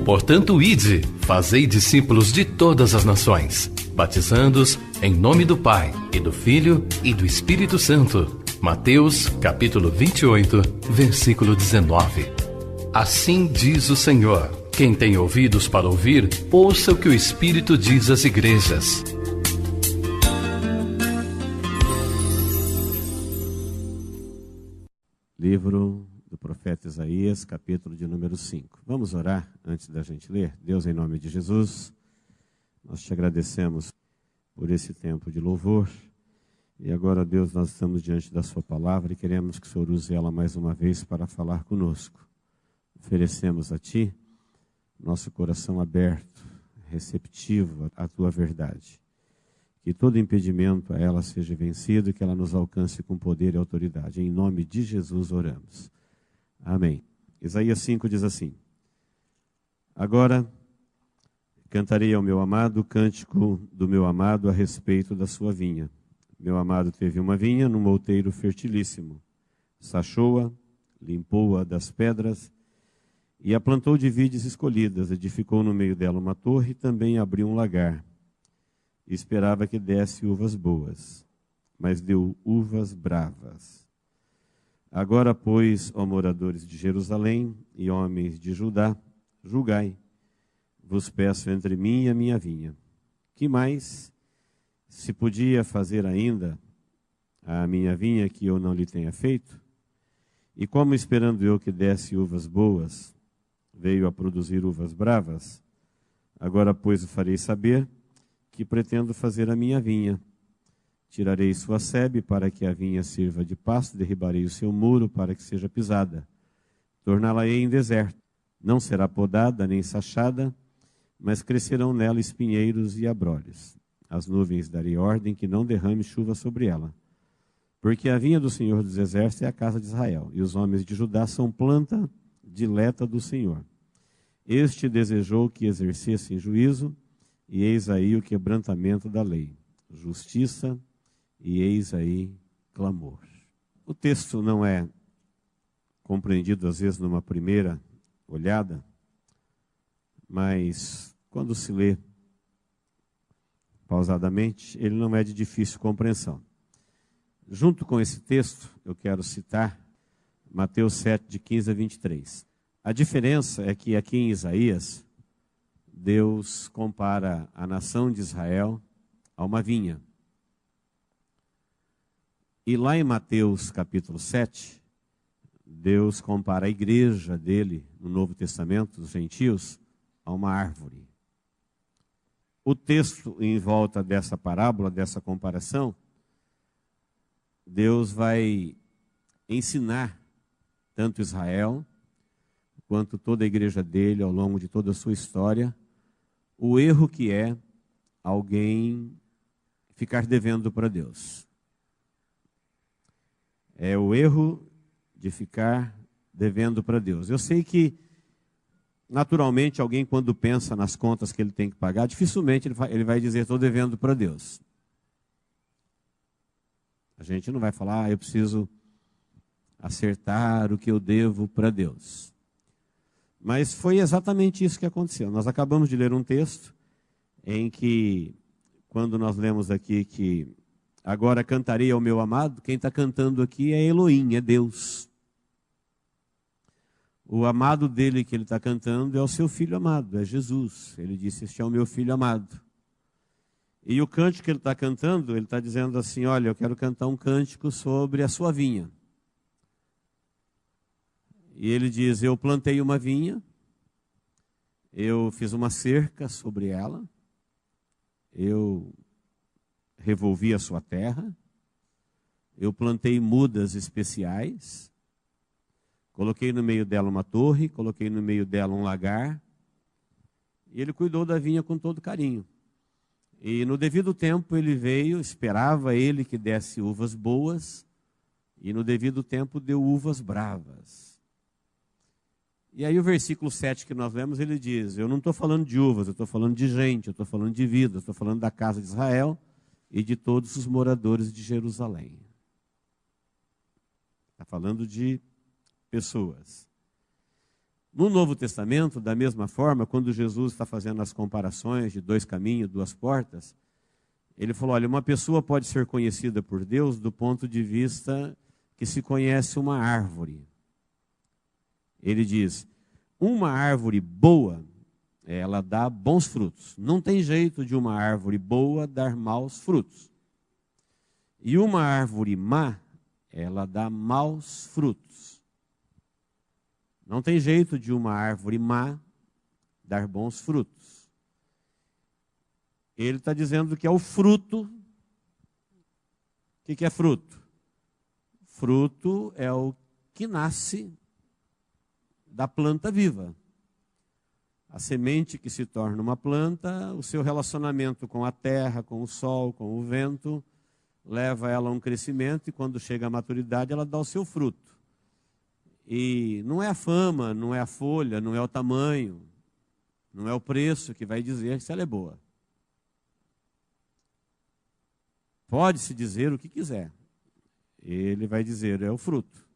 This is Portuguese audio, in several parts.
Portanto, ide, fazei discípulos de todas as nações, batizando-os em nome do Pai, e do Filho, e do Espírito Santo. Mateus, capítulo 28, versículo 19. Assim diz o Senhor: quem tem ouvidos para ouvir, ouça o que o Espírito diz às igrejas. Livro do profeta Isaías, capítulo de número 5. Vamos orar antes da gente ler? Deus, em nome de Jesus, nós te agradecemos por esse tempo de louvor. E agora, Deus, nós estamos diante da sua palavra e queremos que o Senhor use ela mais uma vez para falar conosco. Oferecemos a ti nosso coração aberto, receptivo à tua verdade. Que todo impedimento a ela seja vencido e que ela nos alcance com poder e autoridade. Em nome de Jesus oramos. Amém. Isaías 5 diz assim: agora cantarei ao meu amado o cântico do meu amado a respeito da sua vinha. Meu amado teve uma vinha num outeiro fertilíssimo. Sachou-a, limpou-a das pedras e a plantou de vides escolhidas. Edificou no meio dela uma torre e também abriu um lagar. Esperava que desse uvas boas, mas deu uvas bravas. Agora, pois, ó moradores de Jerusalém e homens de Judá, julgai, vos peço entre mim e a minha vinha. Que mais se podia fazer ainda a minha vinha que eu não lhe tenha feito? E como esperando eu que desse uvas boas, veio a produzir uvas bravas? Agora, pois, o farei saber que pretendo fazer a minha vinha. Tirarei sua sebe para que a vinha sirva de pasto, derribarei o seu muro para que seja pisada. Torná-la-ei em deserto. Não será podada nem sachada, mas crescerão nela espinheiros e abrolhos. As nuvens darei ordem que não derrame chuva sobre ela. Porque a vinha do Senhor dos Exércitos é a casa de Israel, e os homens de Judá são planta dileta do Senhor. Este desejou que exercessem juízo, e eis aí o quebrantamento da lei, justiça, e eis aí clamor. O texto não é compreendido às vezes numa primeira olhada, mas quando se lê pausadamente, ele não é de difícil compreensão. Junto com esse texto, eu quero citar Mateus 7, de 15 a 23. A diferença é que aqui em Isaías, Deus compara a nação de Israel a uma vinha. E lá em Mateus capítulo 7, Deus compara a igreja dele, no Novo Testamento, os gentios, a uma árvore. O texto em volta dessa parábola, dessa comparação, Deus vai ensinar tanto Israel, quanto toda a igreja dele, ao longo de toda a sua história, o erro que é alguém ficar devendo para Deus. É o erro de ficar devendo para Deus. Eu sei que, naturalmente, alguém quando pensa nas contas que ele tem que pagar, dificilmente ele vai dizer, estou devendo para Deus. A gente não vai falar, eu preciso acertar o que eu devo para Deus. Mas foi exatamente isso que aconteceu. Nós acabamos de ler um texto em que, quando nós lemos aqui que agora cantarei ao meu amado, quem está cantando aqui é Elohim, é Deus. O amado dele que ele está cantando é o seu filho amado, é Jesus. Ele disse, este é o meu filho amado. E o cântico que ele está cantando, ele está dizendo assim, olha, eu quero cantar um cântico sobre a sua vinha. E ele diz, eu plantei uma vinha, eu fiz uma cerca sobre ela, eu revolvi a sua terra, eu plantei mudas especiais, coloquei no meio dela uma torre, coloquei no meio dela um lagar, e ele cuidou da vinha com todo carinho. E no devido tempo ele veio, esperava ele que desse uvas boas, e no devido tempo deu uvas bravas. E aí o versículo 7 que nós lemos, ele diz, eu não estou falando de uvas, eu estou falando de gente, eu estou falando de vida, eu estou falando da casa de Israel e de todos os moradores de Jerusalém. Está falando de pessoas. No Novo Testamento, da mesma forma, quando Jesus está fazendo as comparações de 2 caminhos, 2 portas, ele falou, olha, uma pessoa pode ser conhecida por Deus do ponto de vista que se conhece uma árvore. Ele diz, uma árvore boa, ela dá bons frutos. Não tem jeito de uma árvore boa dar maus frutos. E uma árvore má, ela dá maus frutos. Não tem jeito de uma árvore má dar bons frutos. Ele está dizendo que é o fruto. O que é fruto? Fruto é o que nasce da planta viva. A semente que se torna uma planta, o seu relacionamento com a terra, com o sol, com o vento, leva ela a um crescimento e quando chega à maturidade ela dá o seu fruto. E não é a fama, não é a folha, não é o tamanho, não é o preço que vai dizer se ela é boa. Pode-se dizer o que quiser. Ele vai dizer, é o fruto.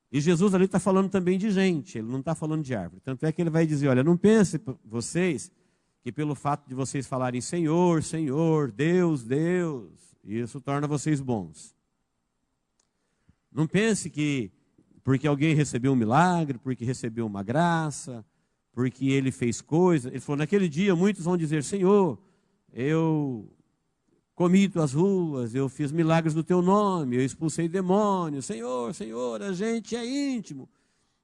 E Jesus ali está falando também de gente, ele não está falando de árvore. Tanto é que ele vai dizer, olha, não pense vocês que pelo fato de vocês falarem Senhor, Senhor, Deus, Deus, isso torna vocês bons. Não pense que porque alguém recebeu um milagre, porque recebeu uma graça, porque ele fez coisa. Ele falou, naquele dia muitos vão dizer, Senhor, eu comi tuas ruas, eu fiz milagres no teu nome, eu expulsei demônios. Senhor, Senhor, a gente é íntimo.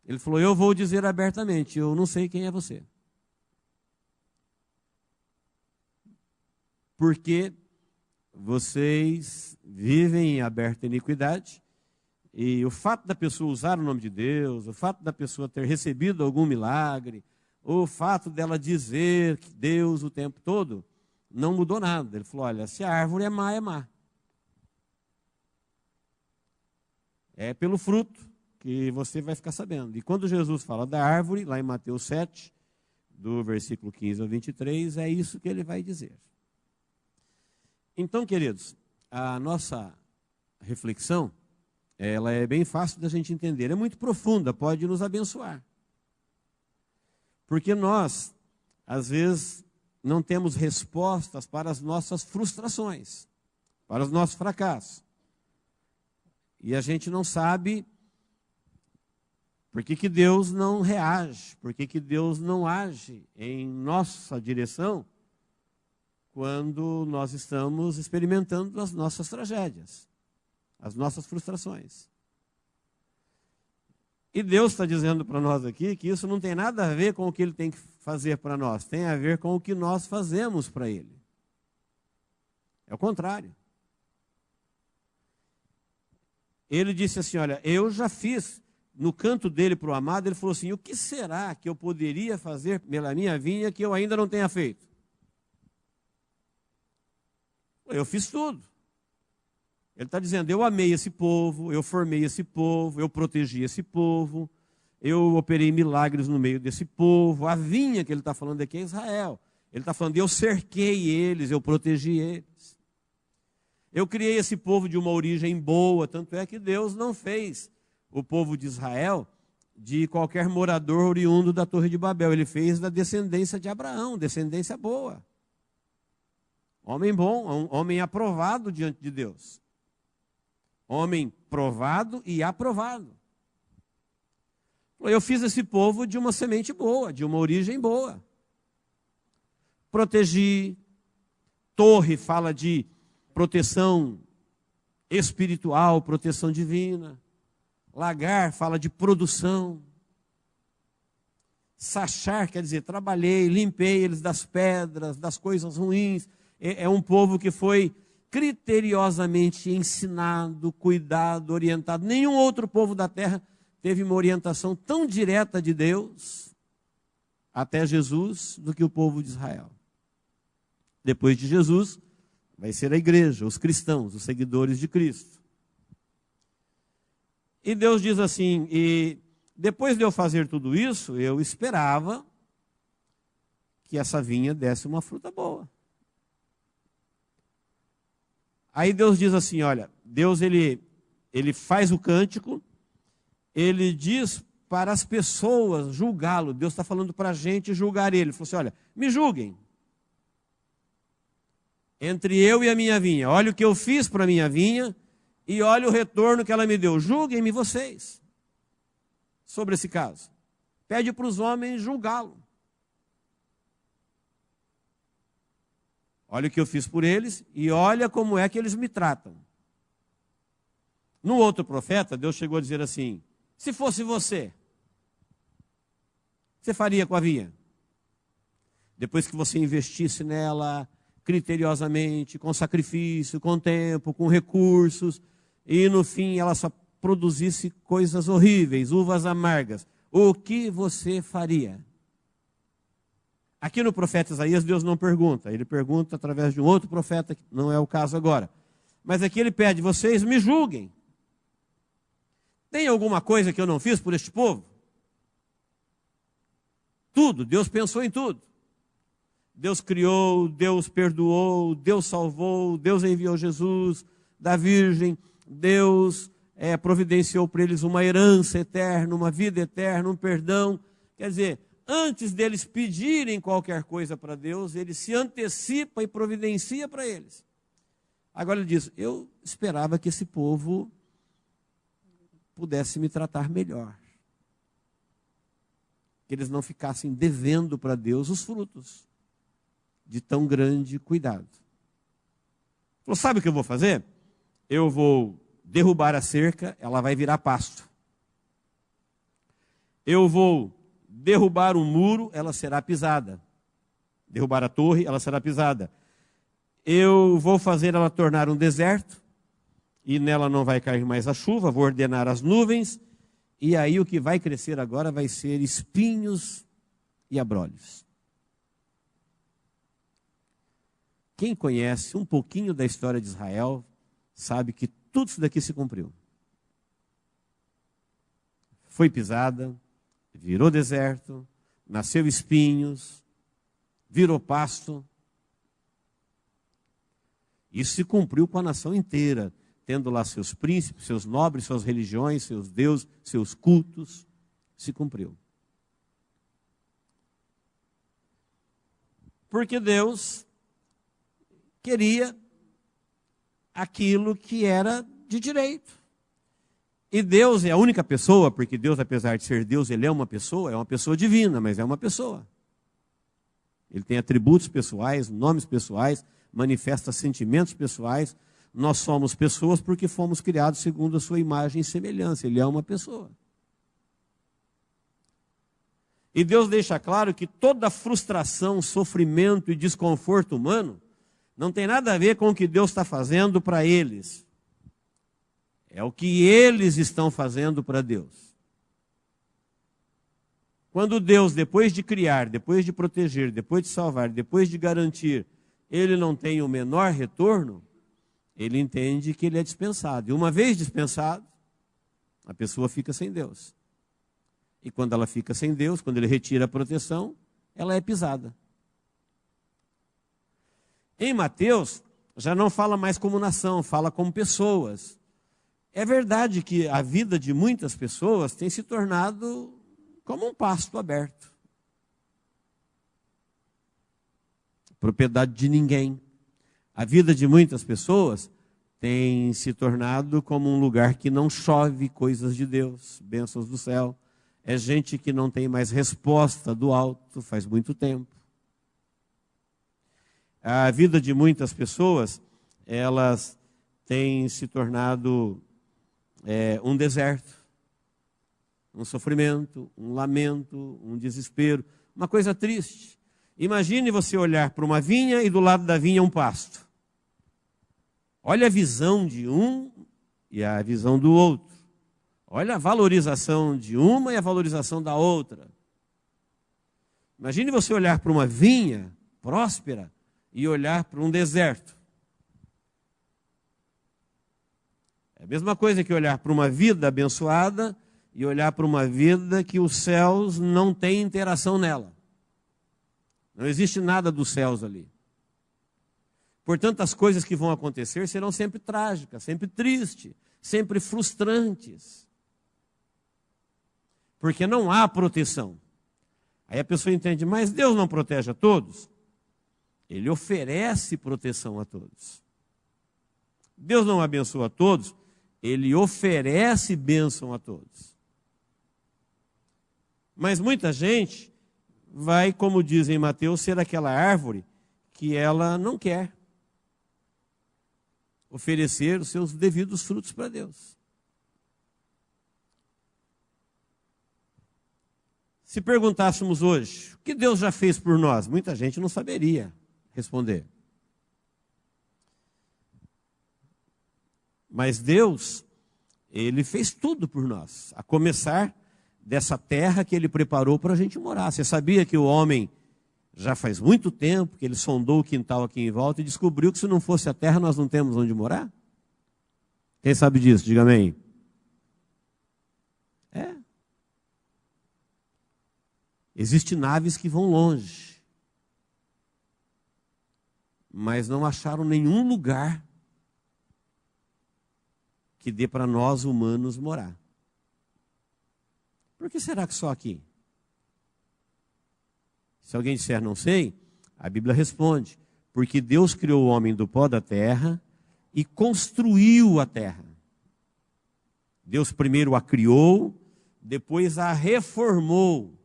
Ele falou, eu vou dizer abertamente, eu não sei quem é você. Porque vocês vivem em aberta iniquidade, e o fato da pessoa usar o nome de Deus, o fato da pessoa ter recebido algum milagre, o fato dela dizer que Deus o tempo todo, não mudou nada. Ele falou, olha, se a árvore é má, é má. É pelo fruto que você vai ficar sabendo. E quando Jesus fala da árvore, lá em Mateus 7, do versículo 15 ao 23, é isso que ele vai dizer. Então, queridos, a nossa reflexão, ela é bem fácil da gente entender. É muito profunda, pode nos abençoar. Porque nós, às vezes, não temos respostas para as nossas frustrações, para os nossos fracassos. E a gente não sabe por que Deus não reage, por que Deus não age em nossa direção quando nós estamos experimentando as nossas tragédias, as nossas frustrações. E Deus está dizendo para nós aqui que isso não tem nada a ver com o que Ele tem que fazer para nós, tem a ver com o que nós fazemos para Ele. É o contrário. Ele disse assim, olha, eu já fiz, no canto dele para o amado, ele falou assim, o que será que eu poderia fazer pela minha vinha que eu ainda não tenha feito? Eu fiz tudo. Ele está dizendo, eu amei esse povo, eu formei esse povo, eu protegi esse povo, eu operei milagres no meio desse povo. A vinha que ele está falando aqui é Israel. Ele está falando, eu cerquei eles, eu protegi eles. Eu criei esse povo de uma origem boa, tanto é que Deus não fez o povo de Israel de qualquer morador oriundo da Torre de Babel. Ele fez da descendência de Abraão, descendência boa. Homem bom, homem aprovado diante de Deus. Homem provado e aprovado. Eu fiz esse povo de uma semente boa, de uma origem boa. Protegi. Torre fala de proteção espiritual, proteção divina. Lagar fala de produção. Sachar quer dizer, trabalhei, limpei eles das pedras, das coisas ruins. É um povo que foi criteriosamente ensinado, cuidado, orientado. Nenhum outro povo da terra teve uma orientação tão direta de Deus, até Jesus, do que o povo de Israel. Depois de Jesus, vai ser a igreja, os cristãos, os seguidores de Cristo. E Deus diz assim, e depois de eu fazer tudo isso, eu esperava que essa vinha desse uma fruta boa. Aí Deus diz assim, olha, Deus ele faz o cântico, ele diz para as pessoas julgá-lo. Deus está falando para a gente julgar ele. Ele falou assim, olha, me julguem. Entre eu e a minha vinha. Olha o que eu fiz para a minha vinha e olha o retorno que ela me deu. Julguem-me vocês sobre esse caso. Pede para os homens julgá-lo. Olha o que eu fiz por eles e olha como é que eles me tratam. No outro profeta, Deus chegou a dizer assim, se fosse você, você faria com a vinha? Depois que você investisse nela criteriosamente, com sacrifício, com tempo, com recursos, e no fim ela só produzisse coisas horríveis, uvas amargas, o que você faria? Aqui no profeta Isaías, Deus não pergunta, ele pergunta através de um outro profeta, que não é o caso agora. Mas aqui ele pede, vocês me julguem. Tem alguma coisa que eu não fiz por este povo? Tudo, Deus pensou em tudo. Deus criou, Deus perdoou, Deus salvou, Deus enviou Jesus da Virgem, Deus providenciou para eles uma herança eterna, uma vida eterna, um perdão. Quer dizer, antes deles pedirem qualquer coisa para Deus, ele se antecipa e providencia para eles. Agora ele diz, eu esperava que esse povo pudesse me tratar melhor. Que eles não ficassem devendo para Deus os frutos de tão grande cuidado. Falou, sabe o que eu vou fazer? Eu vou derrubar a cerca, ela vai virar pasto. Eu vou derrubar um muro, ela será pisada. Derrubar a torre, ela será pisada. Eu vou fazer ela tornar um deserto, e nela não vai cair mais a chuva, vou ordenar as nuvens, e aí o que vai crescer agora vai ser espinhos e abrolhos. Quem conhece um pouquinho da história de Israel, sabe que tudo isso daqui se cumpriu. Foi pisada, virou deserto, nasceu espinhos, virou pasto. Isso se cumpriu com a nação inteira, tendo lá seus príncipes, seus nobres, suas religiões, seus deuses, seus cultos. Se cumpriu. Porque Deus queria aquilo que era de direito. E Deus é a única pessoa, porque Deus, apesar de ser Deus, ele é uma pessoa divina, mas é uma pessoa. Ele tem atributos pessoais, nomes pessoais, manifesta sentimentos pessoais. Nós somos pessoas porque fomos criados segundo a sua imagem e semelhança. Ele é uma pessoa. E Deus deixa claro que toda frustração, sofrimento e desconforto humano não tem nada a ver com o que Deus está fazendo para eles. É o que eles estão fazendo para Deus. Quando Deus, depois de criar, depois de proteger, depois de salvar, depois de garantir, ele não tem o menor retorno, ele entende que ele é dispensado. E uma vez dispensado, a pessoa fica sem Deus. E quando ela fica sem Deus, quando ele retira a proteção, ela é pisada. Em Mateus, já não fala mais como nação, fala como pessoas. É verdade que a vida de muitas pessoas tem se tornado como um pasto aberto. Propriedade de ninguém. A vida de muitas pessoas tem se tornado como um lugar que não chove coisas de Deus, bênçãos do céu. É gente que não tem mais resposta do alto faz muito tempo. A vida de muitas pessoas, elas têm se tornado um deserto, um sofrimento, um lamento, um desespero, uma coisa triste. Imagine você olhar para uma vinha e do lado da vinha um pasto. Olha a visão de um e a visão do outro. Olha a valorização de uma e a valorização da outra. Imagine você olhar para uma vinha próspera e olhar para um deserto. É a mesma coisa que olhar para uma vida abençoada e olhar para uma vida que os céus não têm interação nela. Não existe nada dos céus ali. Portanto, as coisas que vão acontecer serão sempre trágicas, sempre tristes, sempre frustrantes. porque não há proteção. Aí a pessoa entende, mas Deus não protege a todos? Ele oferece proteção a todos. Deus não abençoa a todos, Ele oferece bênção a todos. Mas muita gente vai, como diz em Mateus, ser aquela árvore que ela não quer oferecer os seus devidos frutos para Deus. Se perguntássemos hoje, o que Deus já fez por nós? Muita gente não saberia responder. Mas Deus, Ele fez tudo por nós, a começar dessa terra que Ele preparou para a gente morar. Você sabia que o homem, já faz muito tempo, que ele sondou o quintal aqui em volta e descobriu que se não fosse a terra, nós não temos onde morar? Quem sabe disso? Diga amém. Existem naves que vão longe, mas não acharam nenhum lugar que dê para nós humanos morar. Por que será que só aqui? Se alguém disser não sei, a Bíblia responde, porque Deus criou o homem do pó da terra e construiu a terra. Deus primeiro a criou, depois a reformou.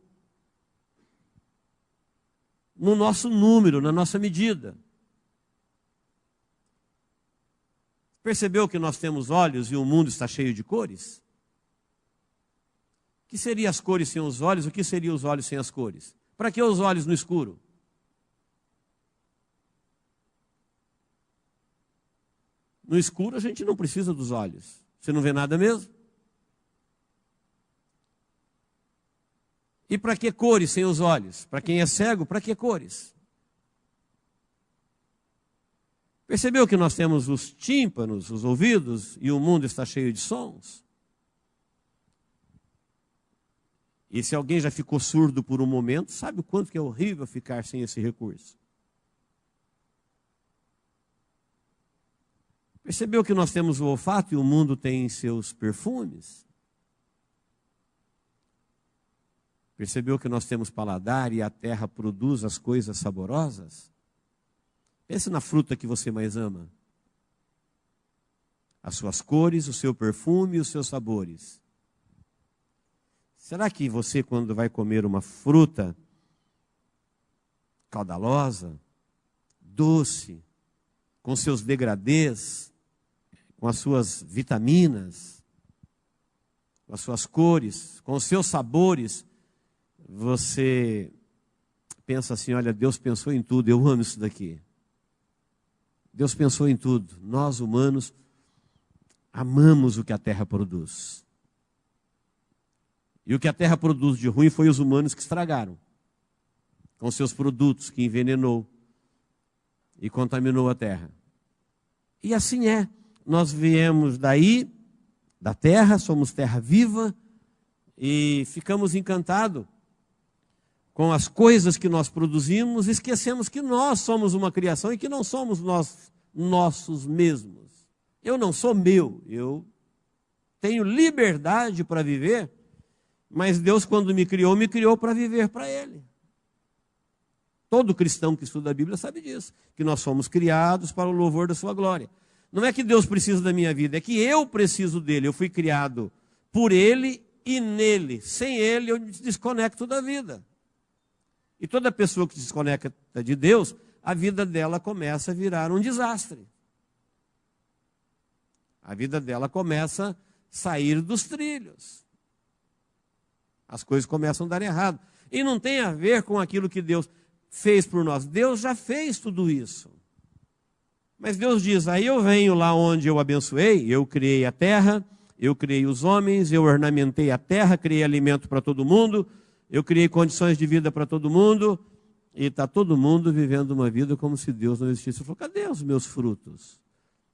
No nosso número, na nossa medida. Percebeu que nós temos olhos e o mundo está cheio de cores? O que seriam as cores sem os olhos? O que seriam os olhos sem as cores? Para que os olhos no escuro? No escuro a gente não precisa dos olhos. Você não vê nada mesmo? E para que cores sem os olhos? Para quem é cego, para que cores? Percebeu que nós temos os tímpanos, os ouvidos, e o mundo está cheio de sons? E se alguém já ficou surdo por um momento, sabe o quanto que é horrível ficar sem esse recurso? Percebeu que nós temos o olfato e o mundo tem seus perfumes? Percebeu que nós temos paladar e a terra produz as coisas saborosas? Pense na fruta que você mais ama. As suas cores, o seu perfume e os seus sabores. Será que você, quando vai comer uma fruta caudalosa, doce, com seus degradês, com as suas vitaminas, com as suas cores, com os seus sabores, você pensa assim, olha, Deus pensou em tudo, eu amo isso daqui. Deus pensou em tudo. Nós, humanos, amamos o que a terra produz. E o que a terra produz de ruim foi os humanos que estragaram. Com seus produtos, que envenenou e contaminou a terra. E assim é. Nós viemos daí, da terra, somos terra viva, e ficamos encantados com as coisas que nós produzimos, esquecemos que nós somos uma criação e que não somos nós nossos mesmos. Eu não sou meu, eu tenho liberdade para viver, mas Deus, quando me criou para viver para Ele. Todo cristão que estuda a Bíblia sabe disso, que nós somos criados para o louvor da sua glória. Não é que Deus precisa da minha vida, é que eu preciso dele. Eu fui criado por Ele e nele. Sem Ele eu me desconecto da vida. E toda pessoa que se desconecta de Deus, a vida dela começa a virar um desastre. A vida dela começa a sair dos trilhos. As coisas começam a dar errado. E não tem a ver com aquilo que Deus fez por nós. Deus já fez tudo isso. Mas Deus diz, aí eu venho lá onde eu abençoei, eu criei a terra, eu criei os homens, eu ornamentei a terra, criei alimento para todo mundo, eu criei condições de vida para todo mundo, e está todo mundo vivendo uma vida como se Deus não existisse. Eu falo, cadê os meus frutos?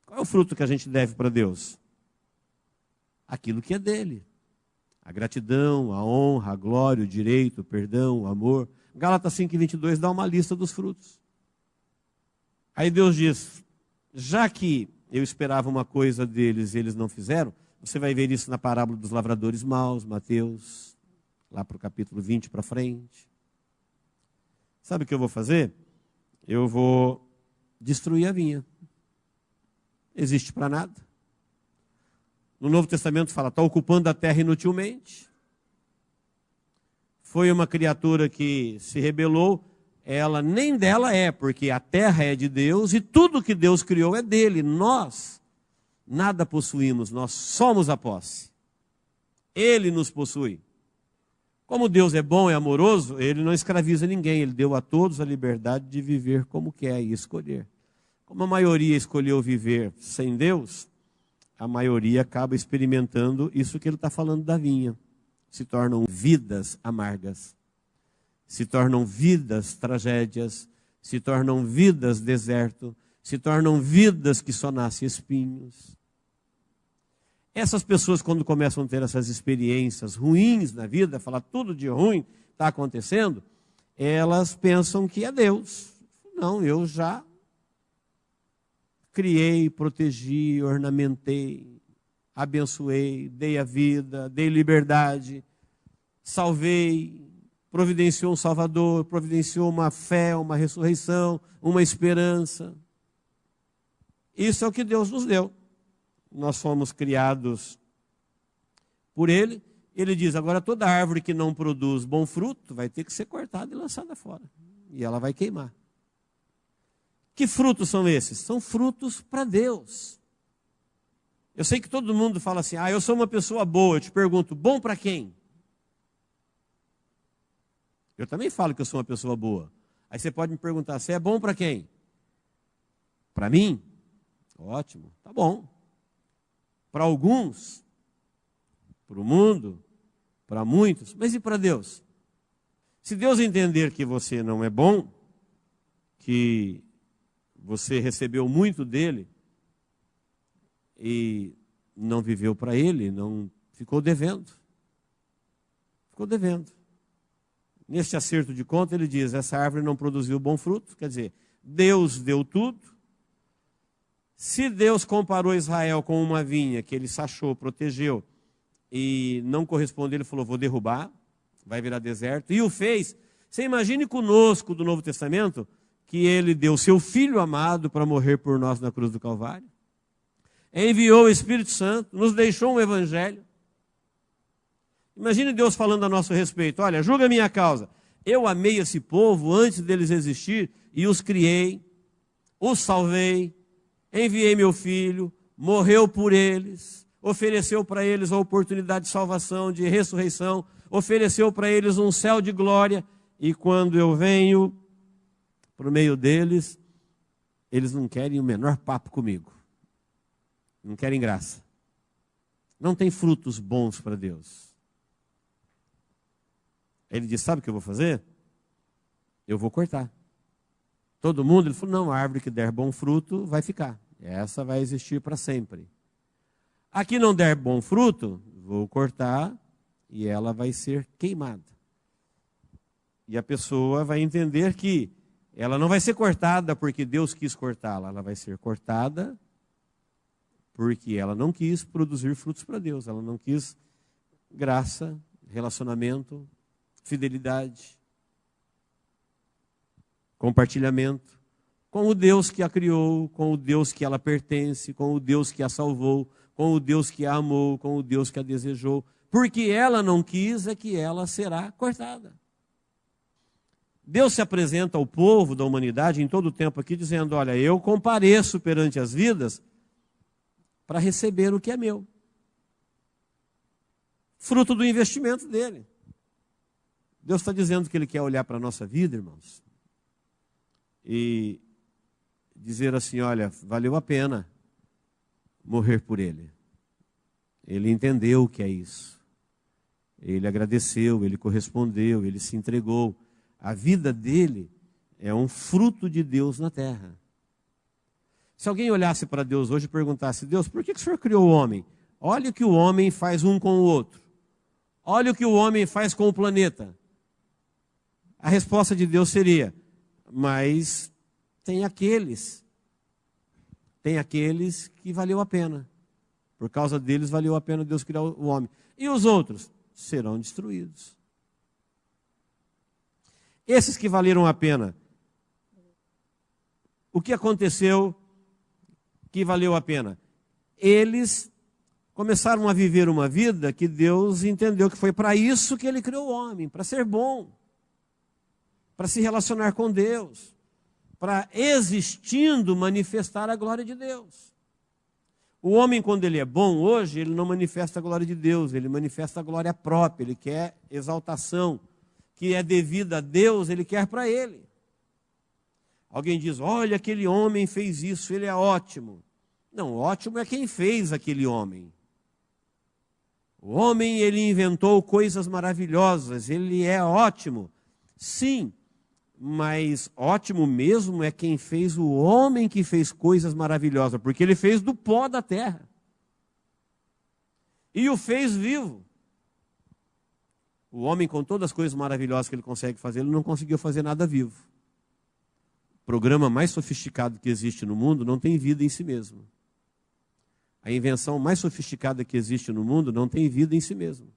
Qual é o fruto que a gente deve para Deus? Aquilo que é dele. A gratidão, a honra, a glória, o direito, o perdão, o amor. Gálatas 5:22 dá uma lista dos frutos. Aí Deus diz, já que eu esperava uma coisa deles e eles não fizeram, você vai ver isso na parábola dos lavradores maus, Mateus lá para o capítulo 20 para frente. Sabe o que eu vou fazer? Eu vou destruir a vinha. Existe para nada. No Novo Testamento fala, está ocupando a terra inutilmente. Foi uma criatura que se rebelou, ela nem dela é, porque a terra é de Deus e tudo que Deus criou é dele. Nós nada possuímos, nós somos a posse. Ele nos possui. Como Deus é bom e amoroso, Ele não escraviza ninguém. Ele deu a todos a liberdade de viver como quer e escolher. Como a maioria escolheu viver sem Deus, a maioria acaba experimentando isso que ele está falando da vinha. Se tornam vidas amargas, se tornam vidas tragédias, se tornam vidas deserto, se tornam vidas que só nascem espinhos. Essas pessoas, quando começam a ter essas experiências ruins na vida, falar tudo de ruim está acontecendo, elas pensam que é Deus. Não, eu já criei, protegi, ornamentei, abençoei, dei a vida, dei liberdade, salvei, providenciou um Salvador, providenciou uma fé, uma ressurreição, uma esperança. Isso é o que Deus nos deu. Nós fomos criados por Ele. Ele diz, agora toda árvore que não produz bom fruto vai ter que ser cortada e lançada fora. E ela vai queimar. Que frutos são esses? São frutos para Deus. Eu sei que todo mundo fala assim, eu sou uma pessoa boa. Eu te pergunto, bom para quem? Eu também falo que eu sou uma pessoa boa. Aí você pode me perguntar, você é bom para quem? Para mim? Ótimo, tá bom. Para alguns, para o mundo, para muitos, mas e para Deus? Se Deus entender que você não é bom, que você recebeu muito dele e não viveu para ele, não ficou devendo. Ficou devendo. Neste acerto de conta ele diz, essa árvore não produziu bom fruto, quer dizer, Deus deu tudo. Se Deus comparou Israel com uma vinha que ele sachou, protegeu e não correspondeu, ele falou, vou derrubar, vai virar deserto, e o fez. Você imagine conosco do Novo Testamento que ele deu seu Filho amado para morrer por nós na cruz do Calvário, enviou o Espírito Santo, nos deixou um evangelho. Imagine Deus falando a nosso respeito, olha, julga a minha causa, eu amei esse povo antes deles existir e os criei, os salvei, enviei meu Filho, morreu por eles, ofereceu para eles a oportunidade de salvação, de ressurreição, ofereceu para eles um céu de glória, e quando eu venho para o meio deles, eles não querem o menor papo comigo, não querem graça, não tem frutos bons para Deus. Ele disse, sabe o que eu vou fazer? Eu vou cortar. Todo mundo, ele falou, não, a árvore que der bom fruto vai ficar. Essa vai existir para sempre. A que não der bom fruto, vou cortar e ela vai ser queimada. E a pessoa vai entender que ela não vai ser cortada porque Deus quis cortá-la. Ela vai ser cortada porque ela não quis produzir frutos para Deus. Ela não quis graça, relacionamento, fidelidade, compartilhamento com o Deus que a criou, com o Deus que ela pertence, com o Deus que a salvou, com o Deus que a amou, com o Deus que a desejou. Porque ela não quis, é que ela será cortada. Deus se apresenta ao povo da humanidade em todo o tempo aqui dizendo, olha, eu compareço perante as vidas para receber o que é meu. Fruto do investimento dele. Deus está dizendo que Ele quer olhar para a nossa vida, irmãos, e dizer assim, olha, valeu a pena morrer por Ele. Ele entendeu o que é isso. Ele agradeceu, Ele correspondeu, Ele se entregou. A vida dele é um fruto de Deus na terra. Se alguém olhasse para Deus hoje e perguntasse, Deus, por que o Senhor criou o homem? Olha o que o homem faz um com o outro. Olha o que o homem faz com o planeta. A resposta de Deus seria, mas tem aqueles que valeu a pena. Por causa deles valeu a pena Deus criar o homem. E os outros serão destruídos. Esses que valeram a pena. O que aconteceu que valeu a pena? Eles começaram a viver uma vida que Deus entendeu que foi para isso que Ele criou o homem, para ser bom, para se relacionar com Deus, para, existindo, manifestar a glória de Deus. O homem, quando ele é bom hoje, ele não manifesta a glória de Deus, ele manifesta a glória própria, ele quer exaltação, que é devida a Deus, ele quer para ele. Alguém diz, olha, aquele homem fez isso, ele é ótimo. Não, ótimo é quem fez aquele homem. O homem, ele inventou coisas maravilhosas, ele é ótimo. Sim, mas ótimo mesmo é quem fez o homem que fez coisas maravilhosas, porque ele fez do pó da terra. E o fez vivo. O homem, com todas as coisas maravilhosas que ele consegue fazer, ele não conseguiu fazer nada vivo. O programa mais sofisticado que existe no mundo não tem vida em si mesmo. A invenção mais sofisticada que existe no mundo não tem vida em si mesmo.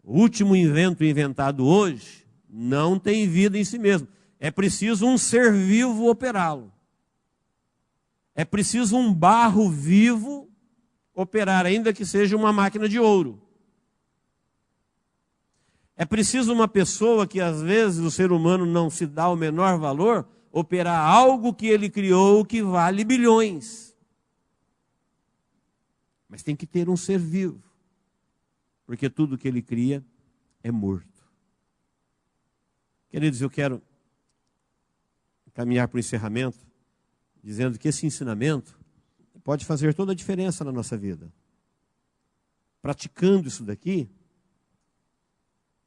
O último invento inventado hoje não tem vida em si mesmo. É preciso um ser vivo operá-lo. É preciso um barro vivo operar, ainda que seja uma máquina de ouro. É preciso uma pessoa que às vezes o ser humano não se dá o menor valor, operar algo que ele criou que vale bilhões. Mas tem que ter um ser vivo, porque tudo que ele cria é morto. Queridos, eu quero caminhar para o encerramento, dizendo que esse ensinamento pode fazer toda a diferença na nossa vida. Praticando isso daqui,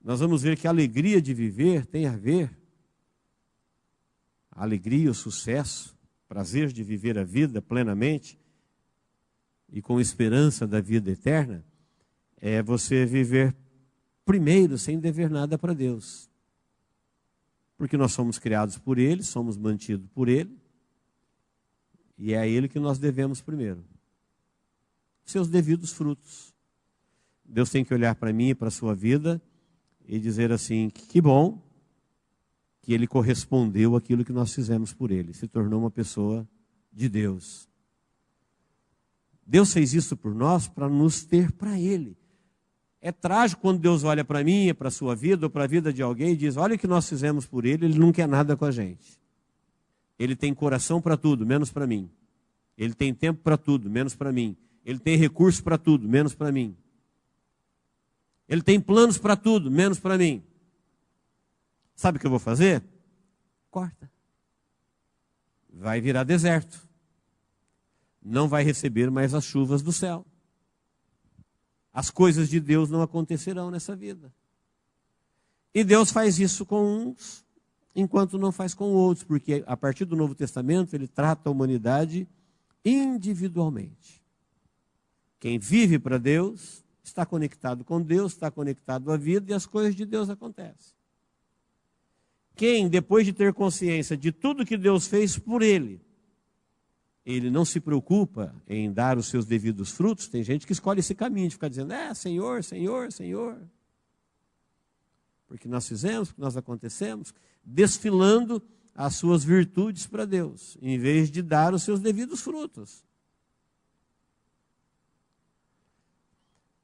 nós vamos ver que a alegria de viver tem a ver, a alegria, o sucesso, o prazer de viver a vida plenamente e com esperança da vida eterna, é você viver primeiro sem dever nada para Deus. Porque nós somos criados por Ele, somos mantidos por Ele, e é a Ele que nós devemos primeiro. Seus devidos frutos. Deus tem que olhar para mim e para a sua vida e dizer assim, que bom que Ele correspondeu àquilo que nós fizemos por Ele, se tornou uma pessoa de Deus. Deus fez isso por nós para nos ter para Ele. É trágico quando Deus olha para mim, para a sua vida, ou para a vida de alguém e diz, olha o que nós fizemos por Ele, Ele não quer nada com a gente. Ele tem coração para tudo, menos para mim. Ele tem tempo para tudo, menos para mim. Ele tem recurso para tudo, menos para mim. Ele tem planos para tudo, menos para mim. Sabe o que eu vou fazer? Corta. Vai virar deserto. Não vai receber mais as chuvas do céu. As coisas de Deus não acontecerão nessa vida. E Deus faz isso com uns, enquanto não faz com outros, porque a partir do Novo Testamento Ele trata a humanidade individualmente. Quem vive para Deus está conectado com Deus, está conectado à vida e as coisas de Deus acontecem. Quem, depois de ter consciência de tudo que Deus fez por ele não se preocupa em dar os seus devidos frutos, tem gente que escolhe esse caminho de ficar dizendo, Senhor, Senhor, Senhor. Porque nós fizemos, porque nós acontecemos, desfilando as suas virtudes para Deus, em vez de dar os seus devidos frutos.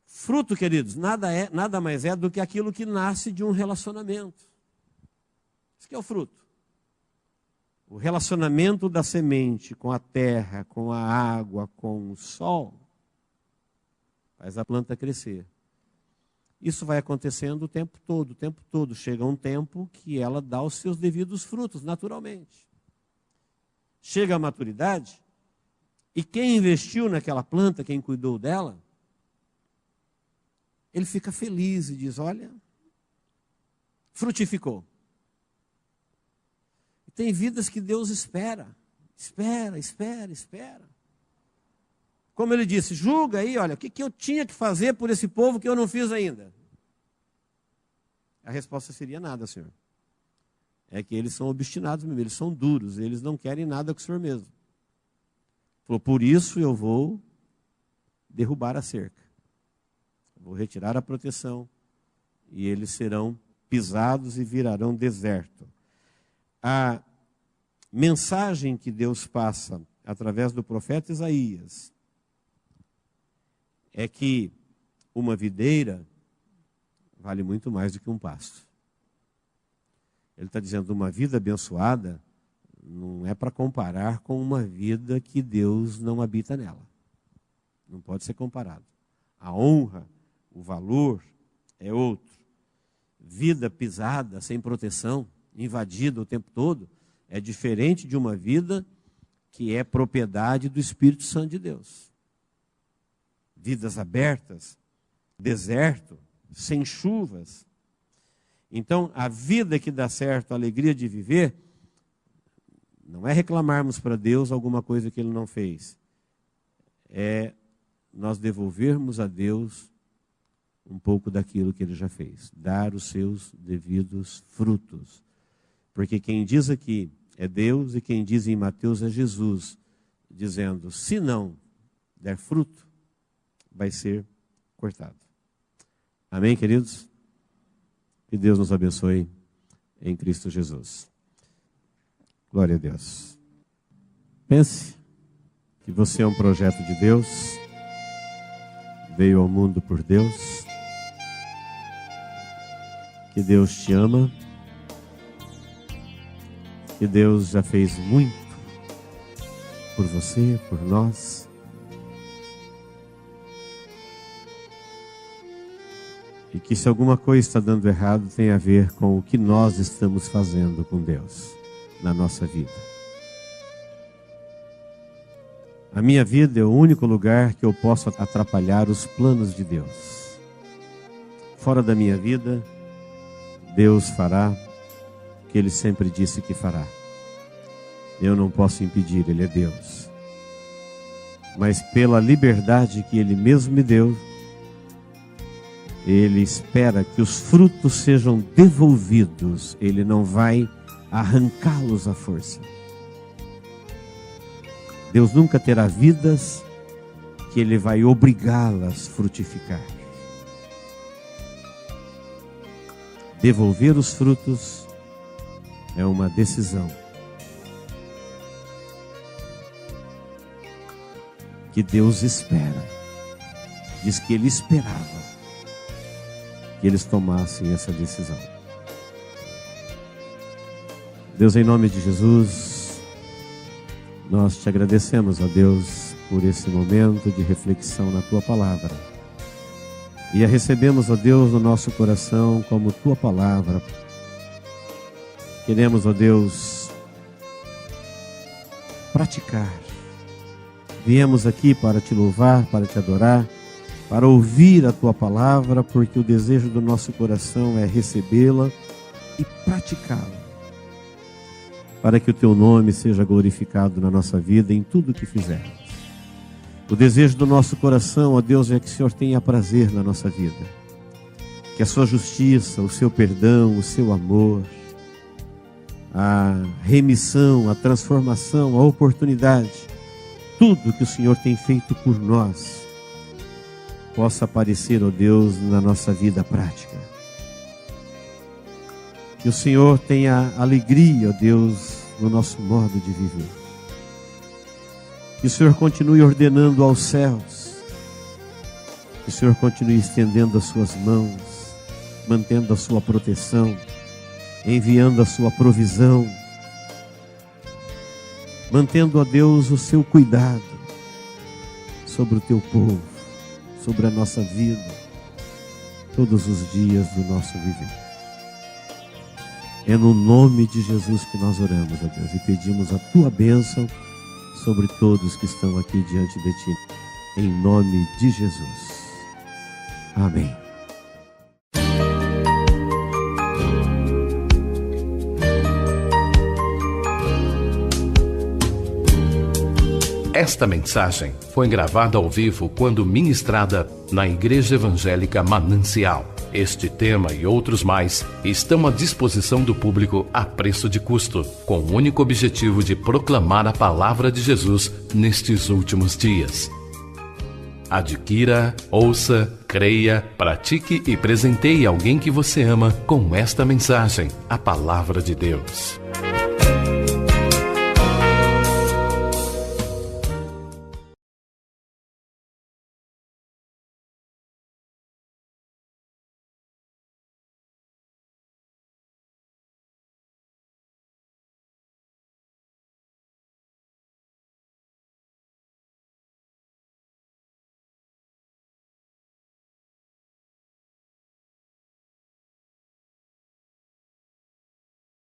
Fruto, queridos, nada mais é do que aquilo que nasce de um relacionamento. Isso que é o fruto. O relacionamento da semente com a terra, com a água, com o sol, faz a planta crescer. Isso vai acontecendo o tempo todo. Chega um tempo que ela dá os seus devidos frutos, naturalmente. Chega a maturidade, e quem investiu naquela planta, quem cuidou dela, ele fica feliz e diz, olha, frutificou. Tem vidas que Deus espera. Como ele disse, julga aí, olha, o que eu tinha que fazer por esse povo que eu não fiz ainda? A resposta seria nada, Senhor. É que eles são obstinados mesmo, eles são duros, eles não querem nada com o Senhor mesmo. Falou, por isso eu vou derrubar a cerca. Vou retirar a proteção e eles serão pisados e virarão deserto. A mensagem que Deus passa através do profeta Isaías é que uma videira vale muito mais do que um pasto. Ele está dizendo, uma vida abençoada não é para comparar com uma vida que Deus não habita nela. Não pode ser comparado. A honra, o valor é outro. Vida pisada, sem proteção, invadida o tempo todo, é diferente de uma vida que é propriedade do Espírito Santo de Deus. Vidas abertas, deserto, sem chuvas. Então, a vida que dá certo, a alegria de viver, não é reclamarmos para Deus alguma coisa que Ele não fez. É nós devolvermos a Deus um pouco daquilo que Ele já fez. Dar os seus devidos frutos. Porque quem diz aqui é Deus e quem diz em Mateus é Jesus, dizendo, se não der fruto, vai ser cortado. Amém, queridos? Que Deus nos abençoe em Cristo Jesus. Glória a Deus. Pense que você é um projeto de Deus, veio ao mundo por Deus, que Deus te ama, que Deus já fez muito por você, por nós. E que se alguma coisa está dando errado, tem a ver com o que nós estamos fazendo com Deus na nossa vida. A minha vida é o único lugar que eu posso atrapalhar os planos de Deus. Fora da minha vida, Deus fará o que Ele sempre disse que fará. Eu não posso impedir, Ele é Deus. Mas pela liberdade que Ele mesmo me deu, Ele espera que os frutos sejam devolvidos. Ele não vai arrancá-los à força. Deus nunca terá vidas que Ele vai obrigá-las a frutificar. Devolver os frutos é uma decisão que Deus espera. Diz que Ele esperava que eles tomassem essa decisão. Deus, em nome de Jesus, nós te agradecemos, ó Deus, por esse momento de reflexão na Tua Palavra. E a recebemos, ó Deus, no nosso coração como Tua Palavra. Queremos, ó Deus, praticar. Viemos aqui para Te louvar, para Te adorar, para ouvir a Tua Palavra, porque o desejo do nosso coração é recebê-la e praticá-la, para que o Teu nome seja glorificado na nossa vida, em tudo o que fizermos. O desejo do nosso coração, ó Deus, é que o Senhor tenha prazer na nossa vida, que a Sua justiça, o Seu perdão, o Seu amor, a remissão, a transformação, a oportunidade, tudo que o Senhor tem feito por nós, possa aparecer, ó Deus, na nossa vida prática. Que o Senhor tenha alegria, ó Deus, no nosso modo de viver. Que o Senhor continue ordenando aos céus. Que o Senhor continue estendendo as suas mãos, mantendo a sua proteção, enviando a sua provisão, mantendo, ó Deus, o seu cuidado sobre o teu povo, sobre a nossa vida, todos os dias do nosso viver. É no nome de Jesus que nós oramos, ó Deus, e pedimos a Tua bênção sobre todos que estão aqui diante de Ti, em nome de Jesus. Amém. Esta mensagem foi gravada ao vivo quando ministrada na Igreja Evangélica Manancial. Este tema e outros mais estão à disposição do público a preço de custo, com o único objetivo de proclamar a palavra de Jesus nestes últimos dias. Adquira, ouça, creia, pratique e presenteie alguém que você ama com esta mensagem, a Palavra de Deus.